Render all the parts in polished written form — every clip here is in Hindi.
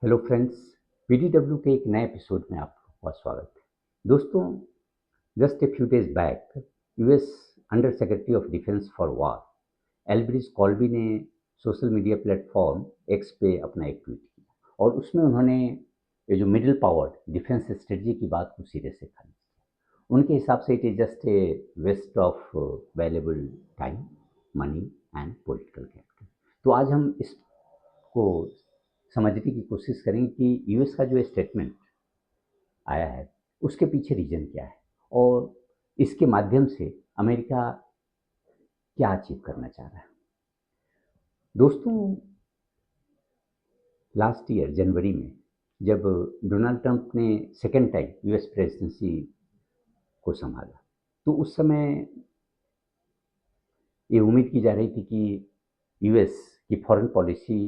हेलो फ्रेंड्स, पीडीडब्ल्यू के एक नए एपिसोड में आपका स्वागत है। दोस्तों, just a few days back US under secretary of defence for war Elbridge Colby ने सोशल मीडिया प्लेटफॉर्म एक्स पे अपना एक ट्वीट किया और उसमें उन्होंने ये जो मिडिल पावर डिफेंस स्ट्रेटजी की बात को सीधे से खारिज किया। उनके हिसाब से it is just a waste of valuable time, money and political capital. तो आज हम इसको समझने की कोशिश करेंगे कि यूएस का जो स्टेटमेंट आया है उसके पीछे रीजन क्या है और इसके माध्यम से अमेरिका क्या अचीव करना चाह रहा है। दोस्तों, लास्ट ईयर जनवरी में जब डोनाल्ड ट्रंप ने सेकेंड टाइम यूएस प्रेसिडेंसी को संभाला तो उस समय ये उम्मीद की जा रही थी कि यूएस की फॉरेन पॉलिसी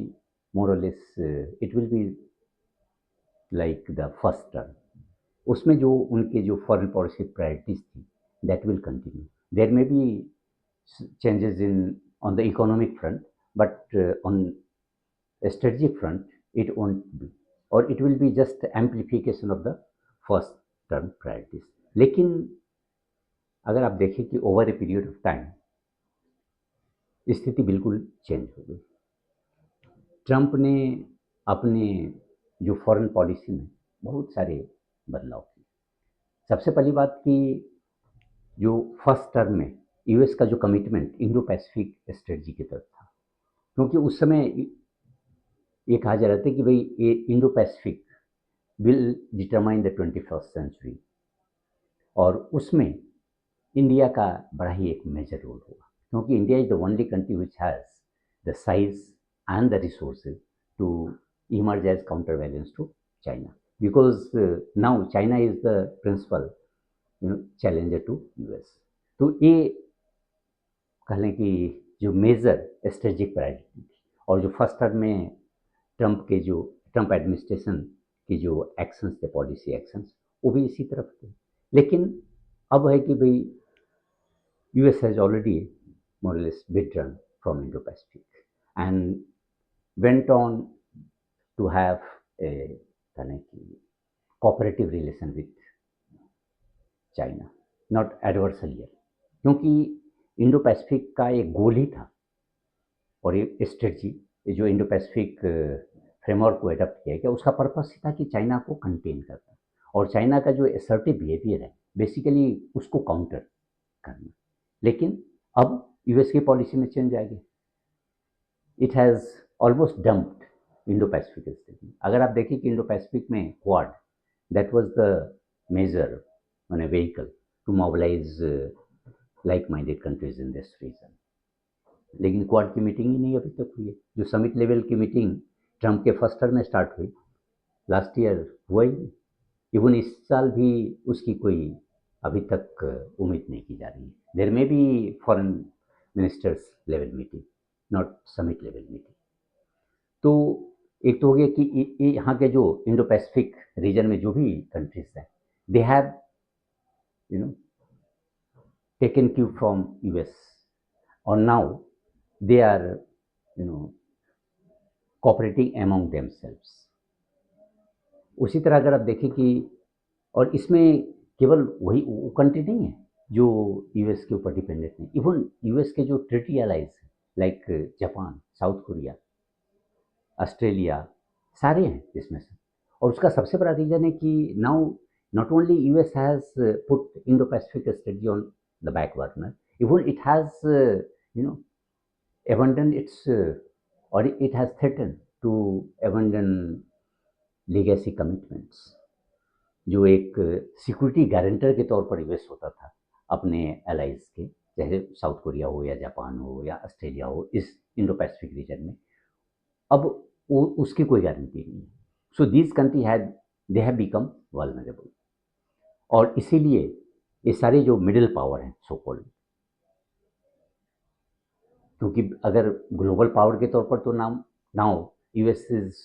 मोर और less it will be like the first term. उसमें जो उनके जो फॉरेन पॉलिसी प्रायोरिटीज थी that will continue. There may be changes in on the economic front, but on strategic front it won't be, or it will be just amplification of the first term priorities। लेकिन अगर आप देखें कि over a period of time स्थिति बिल्कुल चेंज हो गई। ट्रंप ने अपने जो फॉरेन पॉलिसी में बहुत सारे बदलाव किए। सबसे पहली बात कि जो फर्स्ट टर्म में यूएस का जो कमिटमेंट इंडो पैसिफिक स्ट्रेटजी की तरफ था, क्योंकि उस समय ये कहा जा रहा था कि भाई ये Indo Pacific will determine the 21st century और उसमें इंडिया का बड़ा ही एक मेजर रोल होगा, क्योंकि India is the only country which has the size and the resources to emerge as counterbalance to China, because now China is the principal challenger to US. तो ये कह लें कि जो मेजर स्ट्रेटेजिक प्रायोरिटी थी और जो फर्स्ट टर्म में ट्रंप एडमिनिस्ट्रेशन की जो एक्शंस थे, पॉलिसी एक्शंस, वो भी इसी तरफ थे। लेकिन अब है कि भाई US has already more or less withdrawn from Indo-Pacific and went on to have a kind of cooperative relation with China, not adversarial, क्योंकि इंडो पैसिफिक का एक गोल ही था और ये स्ट्रेटजी जो इंडो पैसिफिक फ्रेमवर्क को एडप्ट किया गया उसका पर्पस ही था कि चाइना को कंटेन करना और चाइना का जो असर्टिव बिहेवियर है बेसिकली उसको काउंटर करना। लेकिन अब यूएस की पॉलिसी में चेंज आ गया। It has almost dumped Indo Pacific strategy. अगर आप देखें कि इंडो पैसिफिक में Quad that was the major मैंने vehicle to mobilise like minded countries in this region, लेकिन क्वाड की मीटिंग ही नहीं अभी तक हुई है। जो समिट लेवल की मीटिंग ट्रंप के फर्स्ट टर्म में स्टार्ट हुई लास्ट ईयर हुआ ही नहीं। इवन इस साल भी उसकी कोई अभी तक उम्मीद नहीं की जा रही है। देर में भी foreign ministers level meeting, not summit level meeting. तो एक तो हो गया कि यहाँ के जो इंडो पैसिफिक रीजन में जो भी कंट्रीज हैं they have you know taken Q from US और now they are cooperating among themselves। उसी तरह अगर आप देखें कि और इसमें केवल वही वो कंट्री नहीं है जो यूएस के ऊपर डिपेंडेंट नहीं, इवन यूएस के जो treaty allies like Japan, south Korea, Australia, सारे हैं इसमें से। और उसका सबसे बड़ा रीजन है कि now not only US has put Indo Pacific strategy on the back burner, even it has you know abandon its or it has threatened to abandon legacy commitments जो एक सिक्योरिटी गारंटर के तौर पर यूएस होता था अपने एलाइज के, चाहे साउथ कोरिया हो या जापान हो या ऑस्ट्रेलिया हो, इस इंडो पैसिफिक रीजन में अब वो उसकी कोई गारंटी नहीं है। So these country had they have become vulnerable और इसीलिए ये सारे जो मिडिल पावर हैं सो कॉल्ड, क्योंकि अगर ग्लोबल पावर के तौर पर तो now US is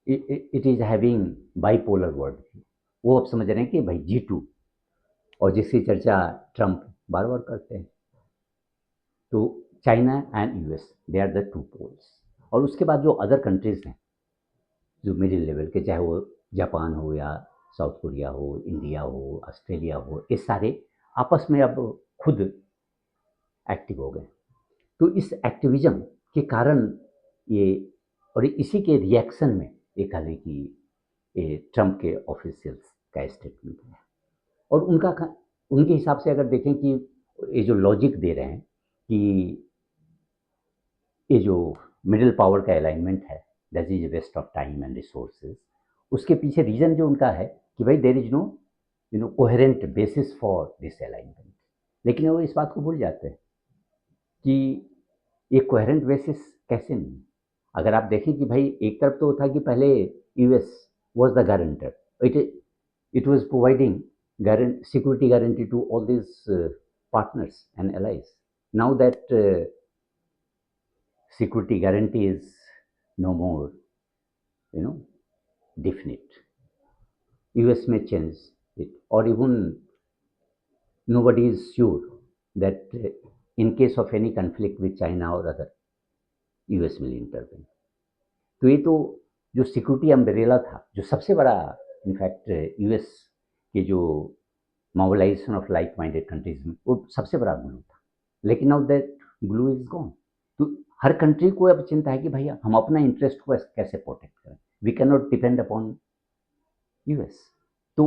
it is having bipolar world. वो अब समझ रहे हैं कि भाई G2 और जिसकी चर्चा ट्रंप बार बार करते हैं, तो China and US they are the two poles. और उसके बाद जो अदर कंट्रीज हैं जो मिडिल लेवल के, चाहे वो जापान हो या साउथ कोरिया हो, इंडिया हो, ऑस्ट्रेलिया हो, ये सारे आपस में अब खुद एक्टिव हो गए। तो इस एक्टिविज्म के कारण ये, और इसी के रिएक्शन में एक हालांकि ये ट्रंप के ऑफिशियल्स का स्टेटमेंट है। और उनके हिसाब से अगर देखें कि ये जो लॉजिक दे रहे हैं कि ये जो मिडिल पावर का अलाइनमेंट है, that is waste of time and resources, उसके पीछे रीजन जो उनका है कि भाई there is no coherent basis for this alignment. लेकिन वो इस बात को भूल जाते हैं कि ये कोहेरेंट बेसिस कैसे नहीं। अगर आप देखें कि भाई एक तरफ तो था कि पहले US was the guarantor, it was providing security guarantee to all these partners and allies. Now that security guarantee is no more, definite. US may change it, or even nobody is sure that in case of any conflict with China or other, US will intervene. तो ये तो जो सिक्योरिटी अम्ब्रेला था, जो सबसे बड़ा इनफैक्ट यूएस के जो mobilization of like minded countries में वो सबसे बड़ा ग्लू था। लेकिन now that glue is gone. तो हर कंट्री को अब चिंता है कि भैया हम अपना इंटरेस्ट को कैसे प्रोटेक्ट करें, we can not depend upon US. तो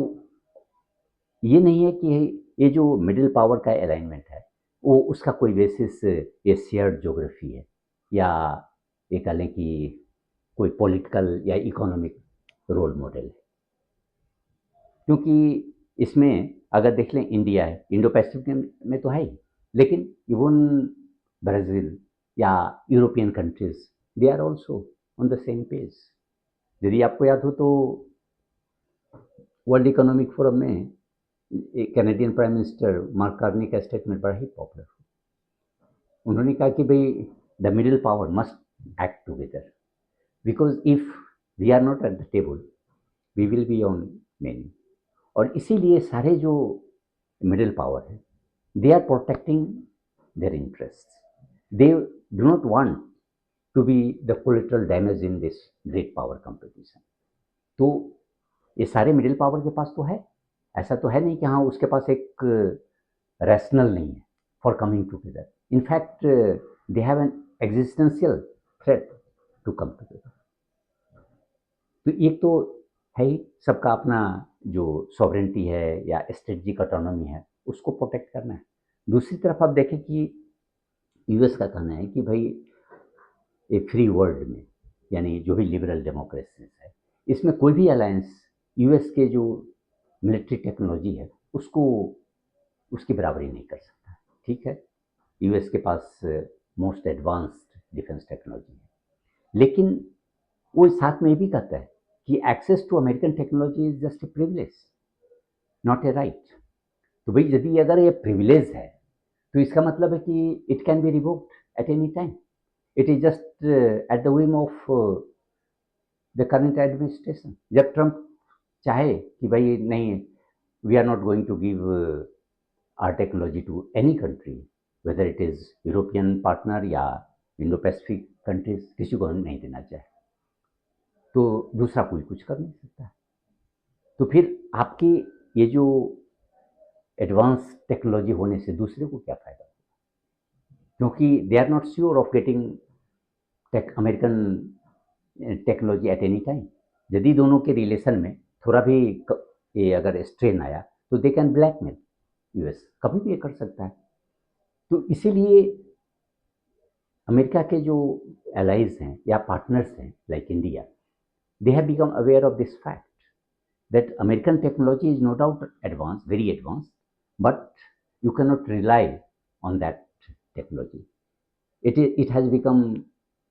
ये नहीं है कि ये जो मिडिल पावर का अलाइनमेंट है वो उसका कोई बेसिस ये शेयर्ड ज्योग्राफी है या ये कह लें कि कोई पॉलिटिकल या इकोनॉमिक रोल मॉडल है। क्योंकि इसमें अगर देख लें इंडिया है, इंडो पैसिफिक में तो है ही, लेकिन इवन ब्राज़ील या European countries, they are also on the same page. यदि आपको याद हो तो वर्ल्ड इकोनॉमिक फोरम में Canadian prime minister Mark Carney का स्टेटमेंट बड़ा ही पॉपुलर हुआ। उन्होंने कहा कि भाई the middle power must act together, because if we are not at the table, we will be on menu. और इसीलिए सारे जो मिडिल पावर है, they are protecting their interests. They do not want to be the collateral damage in this great power competition. तो ये सारे मिडिल पावर के पास तो है, ऐसा तो है नहीं कि हाँ उसके पास एक रैशनल नहीं है for coming together. In fact they have an existential threat to come together. तो एक तो है ही सबका अपना जो सॉवरेंटी है या स्ट्रेटजिक ऑटोनॉमी है उसको प्रोटेक्ट करना है। दूसरी तरफ आप देखें कि यूएस का कहना है कि भाई एक फ्री वर्ल्ड में, यानी जो भी लिबरल डेमोक्रेसीज है, इसमें कोई भी अलायंस यूएस के जो मिलिट्री टेक्नोलॉजी है उसको उसकी बराबरी नहीं कर सकता। ठीक है, यूएस के पास मोस्ट एडवांस्ड डिफेंस टेक्नोलॉजी है, लेकिन वो साथ में ये भी कहता है कि access to American technology is just a privilege, not a right. तो भाई यदि अगर ये प्रिविलेज है तो इसका मतलब है कि it can be revoked at any time. It is just at the whim of the current administration. जब ट्रंप चाहे कि भाई नहीं, we are not going to give our technology to any country, whether it is European partner या इंडो पैसिफिक कंट्रीज, किसी को हम नहीं देना चाहे, तो दूसरा कोई कुछ कर नहीं सकता। तो फिर आपकी ये जो एडवांस टेक्नोलॉजी होने से दूसरे को क्या फायदा होगा, क्योंकि they are not sure of getting American technology at any time. यदि दोनों के रिलेशन में थोड़ा भी ये अगर स्ट्रेन आया तो दे कैन ब्लैकमेल यूएस, कभी भी ये कर सकता है। तो इसीलिए अमेरिका के जो एलाइज हैं या पार्टनर्स हैं like India, they have become aware of this fact that American technology is no doubt advanced, very advanced, but you cannot rely on that technology. It has become,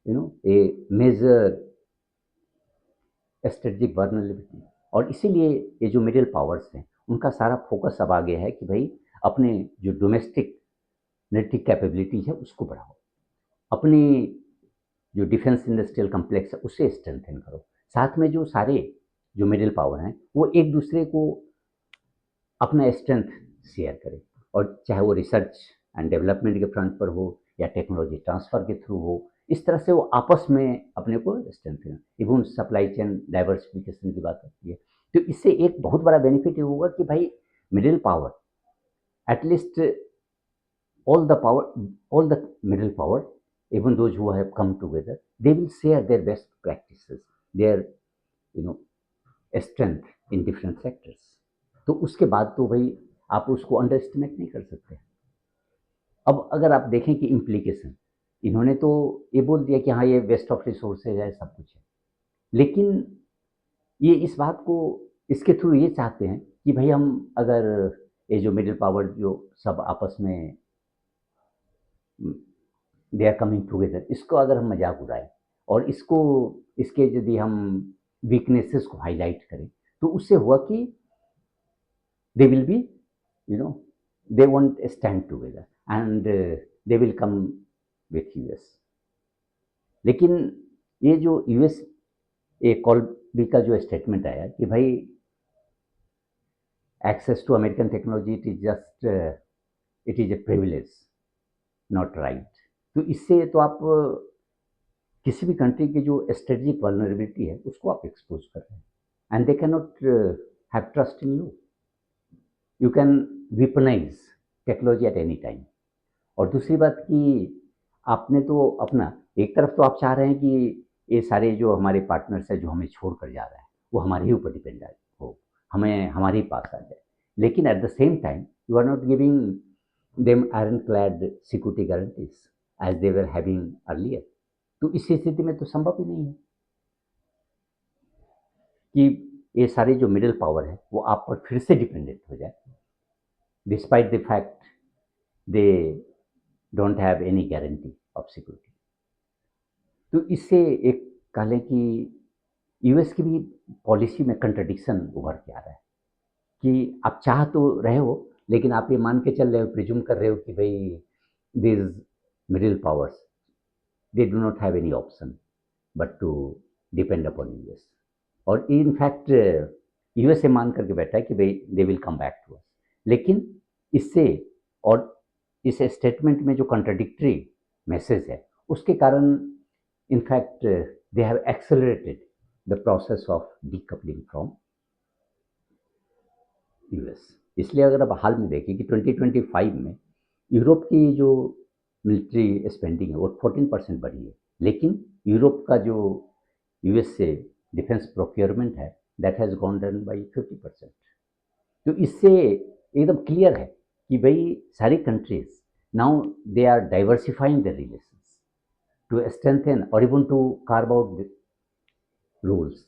a major strategic vulnerability. और इसीलिए ये जो मिडिल पावर्स हैं उनका सारा फोकस अब आ गया है कि भाई अपने जो डोमेस्टिक मिलिट्री कैपेबिलिटी है उसको बढ़ाओ, अपनी जो डिफेंस इंडस्ट्रियल कम्प्लेक्स है उसे स्ट्रेंथन करो। साथ में जो सारे जो मिडिल पावर हैं वो एक दूसरे को अपना स्ट्रेंथ शेयर करें, और चाहे वो रिसर्च एंड डेवलपमेंट के फ्रंट पर हो या टेक्नोलॉजी ट्रांसफ़र के थ्रू हो इस तरह से वो आपस में अपने को strengthen, even supply chain diversification की बात होती है। तो इससे एक बहुत बड़ा बेनिफिट ये होगा कि भाई middle power at least all the middle power, even those who have come together, they will share their best practices, their you know strength in different sectors. तो उसके बाद तो भाई आप उसको अंडर एस्टिमेट नहीं कर सकते। अब अगर आप देखें कि इम्प्लीकेशन, इन्होंने तो ये बोल दिया कि हाँ ये वेस्ट ऑफ रिसोर्सेज है, सब कुछ है, लेकिन ये इस बात को इसके थ्रू ये चाहते हैं कि भाई हम अगर ये जो मिडिल पावर जो सब आपस में दे आर कमिंग टुगेदर, इसको अगर हम मजाक उड़ाएं और इसके यदि हम वीकनेसेस को हाईलाइट करें, तो उससे हुआ कि they will B you know they want stand together and they will come with US. लेकिन ये जो यूएस कॉल्बी का जो स्टेटमेंट आया कि भाई access to American technology it is a privilege not right. तो इससे तो आप किसी भी कंट्री की जो स्ट्रेटेजिक वल्नरेबिलिटी है उसको आप एक्सपोज कर रहे हैं, and they can not have trust in you. You can weaponize technology at any time. और दूसरी बात कि आपने तो अपना एक तरफ तो आप चाह रहे हैं कि ये सारे जो हमारे पार्टनर्स हैं जो हमें छोड़ कर जा रहा है वो हमारे ही ऊपर डिपेंड हो, हमें हमारे ही पास आ जाए, लेकिन at the same time you are not giving them ironclad security guarantees as they were having earlier। तो इस स्थिति में तो संभव ही नहीं है कि ये सारे जो मिडिल पावर है वो आप पर फिर से डिपेंडेंट हो जाए, despite the fact they don't have any guarantee of security. तो इससे एक कह लें कि यूएस की भी पॉलिसी में कंट्रडिक्शन उभर के आ रहा है कि आप चाह तो रहे हो, लेकिन आप ये मान के चल रहे हो, प्रिज्यूम कर रहे हो कि भाई this middle powers they do not have any option but to depend upon US. और इनफैक्ट यूएस ये मान करके बैठा है कि भाई they will come back to us. लेकिन इससे और इस स्टेटमेंट में जो कंट्राडिक्टरी मैसेज है उसके कारण in fact they have accelerated the process of decoupling from US. इसलिए अगर आप हाल में देखें कि 2025 में यूरोप की जो मिलिट्री स्पेंडिंग है वो 14% बढ़ी है, लेकिन यूरोप का जो यूएस से डिफेंस प्रोक्योरमेंट है that has gone down by 50%। तो इससे एकदम क्लियर है कि भाई सारी countries now they are diversifying the relations to strengthen और even to carve out roles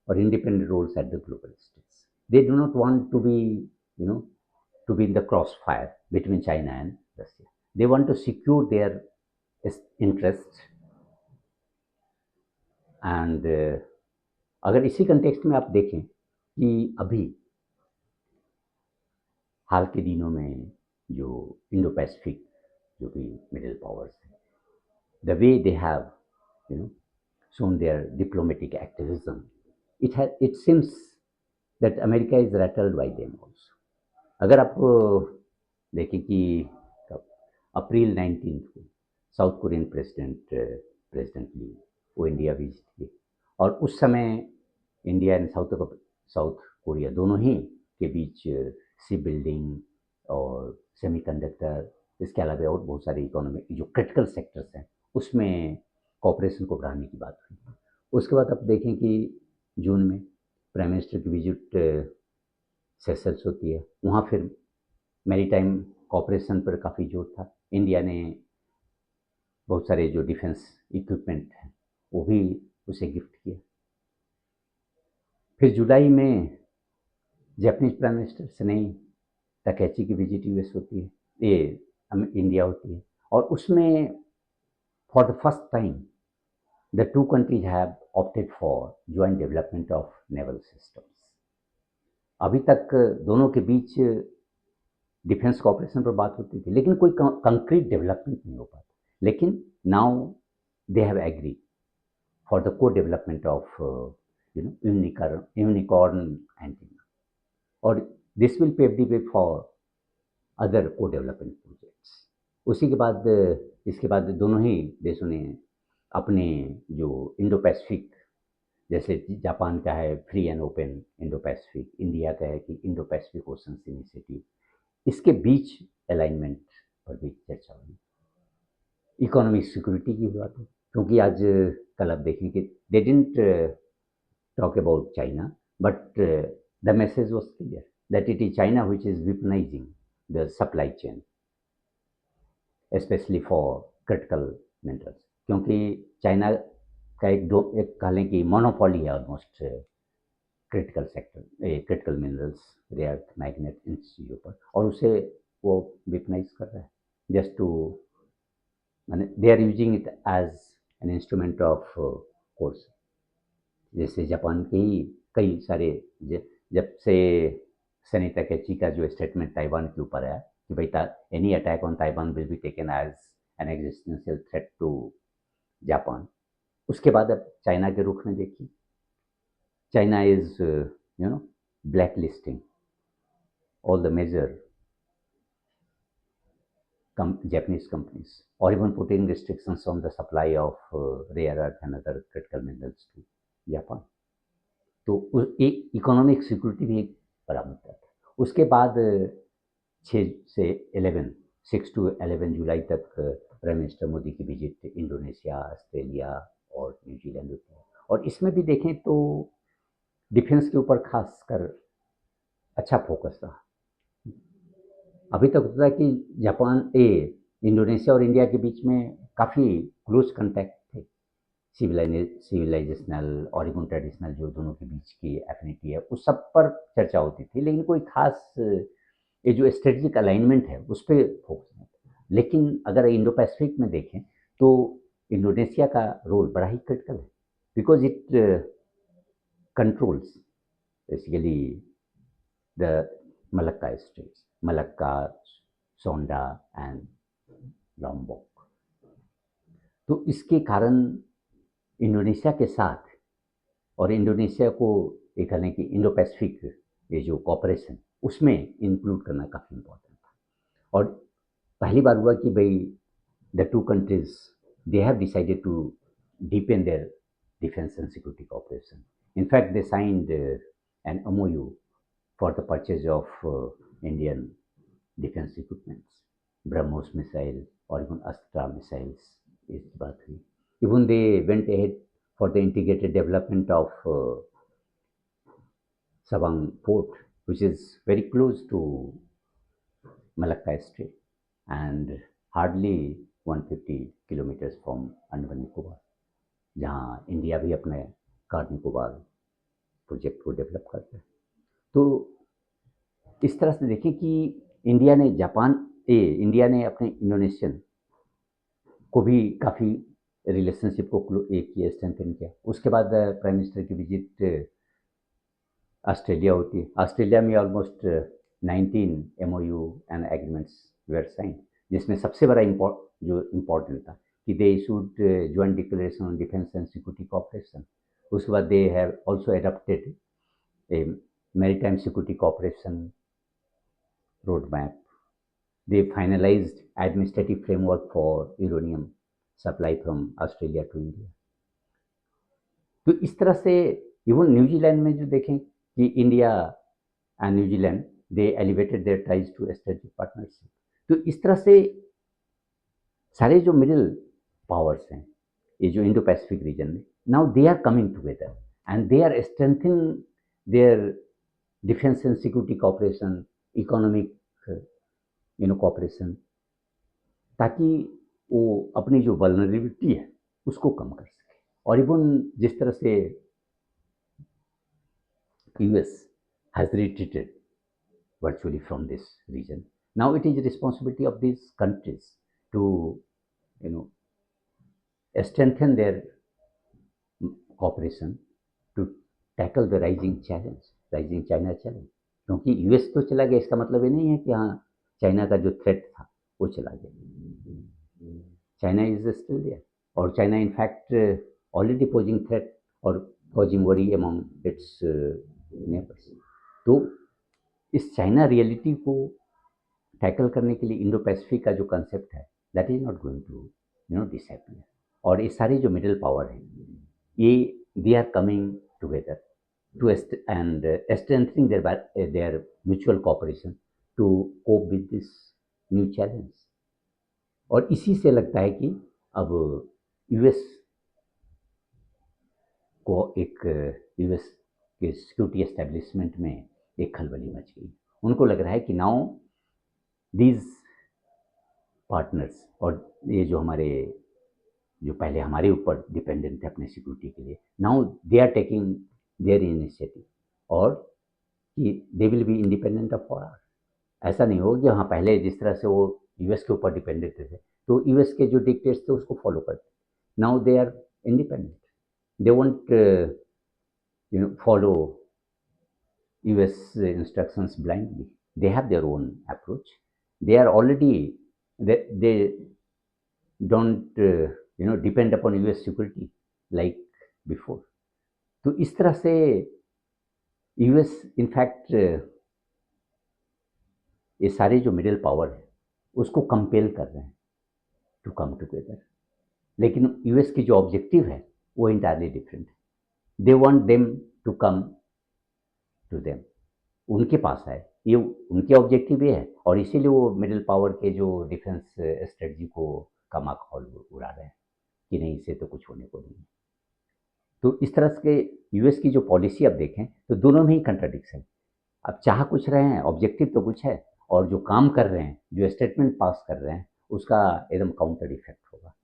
or independent roles at the global stage. They do not want to be, to be in the crossfire between China and Russia. They want to secure their interests and अगर इसी कंटेक्स्ट में आप देखें कि अभी हाल के दिनों में जो इंडो पैसिफिक जो भी मिडिल पावर्स हैं, the way they have shown their diplomatic activism, it seems that America is rattled by them also। अगर आप देखें कि अप्रैल 19 को साउथ कोरियन प्रेसिडेंट ली वो इंडिया विजिट किए, और उस समय इंडिया एंड साउथ कोरिया दोनों ही के बीच शिप बिल्डिंग और सेमीकंडक्टर, इसके अलावा और बहुत सारे इकोनॉमिक जो क्रिटिकल सेक्टर्स हैं उसमें कॉपरेशन को बढ़ाने की बात हुई। उसके बाद आप देखें कि जून में प्राइम मिनिस्टर की विजिट सेशल्स होती है, वहाँ फिर मैरीटाइम कॉपरेशन पर काफ़ी जोर था। इंडिया ने बहुत सारे जो डिफेंस इक्विपमेंट हैं वो भी उसे गिफ्ट किया। फिर जुलाई में जापानीज प्राइम मिनिस्टर सनेई ताकेची की विजिट यूएस होती है, ये इंडिया होती है, और उसमें for the first time the two countries have opted for joint development of naval systems। अभी तक दोनों के बीच डिफेंस कॉपरेशन पर बात होती थी लेकिन कोई कंक्रीट डेवलपमेंट नहीं हो पाता, लेकिन now they have agree for the co development of unicorn antenna, और this will pave the way for other co development projects. इसके बाद दोनों ही देशों ने अपने जो इंडो पैसिफिक, जैसे जापान का है free and open Indo Pacific, India का है कि इंडो पैसिफिक ओशन इनिशिएटिव, इसके बीच अलाइनमेंट पर भी चर्चा हुई। इकोनॉमिक सिक्योरिटी की बात है, क्योंकि आज कल आप देखें कि they didn't talk about China, but the message was clear that it is China which is weaponizing the supply chain, especially for critical minerals. क्योंकि चाइना का एक कह लें कि मोनोपोली है almost critical sector, critical minerals, rare magnet इन चीज़ों पर, और उसे वो वेपनाइज कर रहा है जस्ट टू, माने they are using it as an instrument of course. जैसे जापान के ही कई सारे, जब से सेनेटा केची का जो स्टेटमेंट ताइवान के ऊपर आया कि भाई any attack on Taiwan will be taken as an existential threat to Japan, उसके बाद अब चाइना के रुख में देखिए, China is blacklisting all the major Japanese companies, or even putting restrictions on the supply of rare earth and other critical minerals to Japan. तो एक इकोनॉमिक सिक्योरिटी भी एक बड़ा मुद्दा था। उसके बाद 6 से 11 6 to 11 जुलाई तक प्राइम मिनिस्टर मोदी की विजिट इंडोनेशिया, ऑस्ट्रेलिया और न्यूजीलैंड होती है, और इसमें भी देखें तो डिफेंस के ऊपर खासकर अच्छा फोकस रहा। अभी तक होता है कि इंडोनेशिया और इंडिया के बीच में काफ़ी क्लोज कांटेक्ट थे, सिविलाइजेशनल और इवन ट्रेडिशनल जो दोनों के बीच की एफिनिटी है उस सब पर चर्चा होती थी, लेकिन कोई खास ये जो स्ट्रेटजिक अलाइनमेंट है उस पर फोकस नहीं था। लेकिन अगर इंडो पैसिफिक में देखें तो इंडोनेशिया का रोल बड़ा ही क्रिटिकल है, because it controls basically the Malacca straits, Malacca, Sunda and Lombok. तो इसके कारण इंडोनेशिया के साथ, और इंडोनेशिया को एक कहें कि इंडो पैसिफिक ये जो कॉपरेशन उसमें इंक्लूड करना काफ़ी इम्पोर्टेंट था। और पहली बार हुआ कि भाई the two countries they have decided to deepen their defense and security cooperation. In fact, they signed an MOU for the purchase of Indian defense equipments, BrahMos missile or even Astra missiles is बात हुई। Even they went ahead for the integrated development of Sabang port, which is very close to Malacca Strait and hardly 150 kilometers from Andaman Nicobar, जहाँ इंडिया भी अपने कार निकोबार प्रोजेक्ट को डेवलप करता है। तो इस तरह से देखें कि इंडिया ने अपने इंडोनेशियन को भी काफ़ी रिलेशनशिप को एक किया, स्ट्रेंथन किया। उसके बाद प्राइम मिनिस्टर की विजिट ऑस्ट्रेलिया होती है। ऑस्ट्रेलिया में almost 19 MOU and agreements were sign, जिसमें सबसे बड़ा जो इम्पोर्टेंट था कि they issued joint declaration on defence and security cooperation. उसके बाद they have also adopted a maritime security cooperation road map. They finalised administrative framework for uranium supply from Australia to India. तो इस तरह से इवन न्यूजीलैंड में जो देखें कि India and New Zealand they elevated their ties to strategic partnership. तो इस तरह से सारे जो मिडिल पावर्स हैं ये जो इंडो पैसिफिक रीजन में, now they are coming together and they are strengthening their defence and security cooperation, economic cooperation, ताकि वो अपनी जो वल्नरेबिलिटी है उसको कम कर सके। और इवन जिस तरह से US has retreated virtually from this region, now it is the responsibility of these countries to strengthen their cooperation to tackle the rising China challenge। क्योंकि US तो चला गया, इसका मतलब ये नहीं है कि हाँ चाइना का जो थ्रेट था वो चला गया। चाइना इज स्टिल देयर, और China in fact already posing threat और posing worry among its neighbours. तो इस चाइना रियलिटी को टैकल करने के लिए इंडो पैसिफिक का जो कंसेप्ट है that is not going to disappear. और ये सारे जो मिडल पावर हैं ये they are coming together to and strengthening their mutual cooperation to cope with this new challenge. और इसी से लगता है कि अब यूएस को एक यूएस के सिक्योरिटी एस्टेब्लिशमेंट में एक खलबली मच गई। उनको लग रहा है कि नाउ दीज पार्टनर्स और ये जो हमारे जो पहले हमारे ऊपर डिपेंडेंट थे अपने सिक्योरिटी के लिए, now they are taking their initiative और कि they will be independent of our. ऐसा नहीं होगा कि हाँ पहले जिस तरह से वो यूएस के ऊपर डिपेंडेंट थे तो यूएस के जो डिक्टेट्स थे उसको फॉलो करते, now they are independent, they won't follow US instructions blindly, they have their own approach, they are already they don't depend upon US security like before. तो इस तरह से यूएस इनफैक्ट ये सारे जो मिडिल पावर है उसको कंपेल कर रहे हैं टू कम टुगेदर, लेकिन यूएस की जो ऑब्जेक्टिव है वो इंटायरली डिफरेंट है। They want them to come to them, उनके पास है ये, उनके ऑब्जेक्टिव ये है और इसीलिए वो मिडिल पावर के जो डिफेंस स्ट्रेटजी को का माखौल उड़ा रहे हैं कि नहीं इससे तो कुछ होने को नहीं। तो इस तरह से यूएस की जो पॉलिसी आप देखें तो दोनों में ही कंट्राडिक्शन, अब चाह कुछ रहे हैं, ऑब्जेक्टिव तो कुछ है और जो काम कर रहे हैं, जो स्टेटमेंट पास कर रहे हैं उसका एकदम काउंटर इफेक्ट होगा।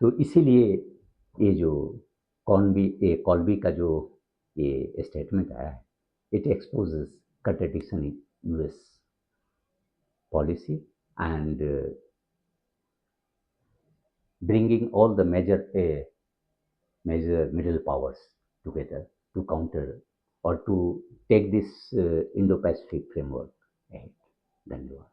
तो इसीलिए ये जो कॉल्बी का जो ये स्टेटमेंट आया है, it exposes contradiction in US policy and bringing all the major middle powers together to counter or to take this Indo-Pacific framework ahead. धन्यवाद।